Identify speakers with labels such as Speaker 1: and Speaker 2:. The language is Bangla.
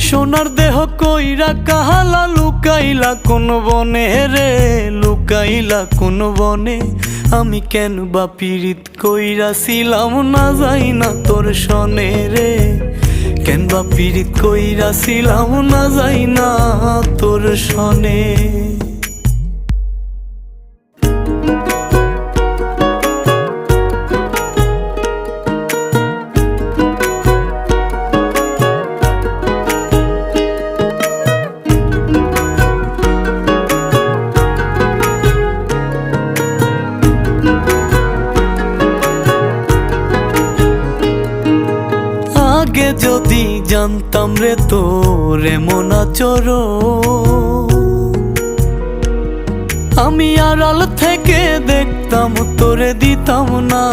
Speaker 1: সোনার দেহ কইরা কাহালা লুকাইলা কোন বনে রে, লুকাইলা কোন বনে। আমি কেন বা পীড়িত কইরাছিলাম না যাই না তোর সনে রে, কেন বা পীড়িত কইরাছিলাম না যাই না তোর সনে। আগে যদি জানতাম রে তোর এমন আচরণ, আমি আড়াল থেকে দেখতাম তোরে দিতাম না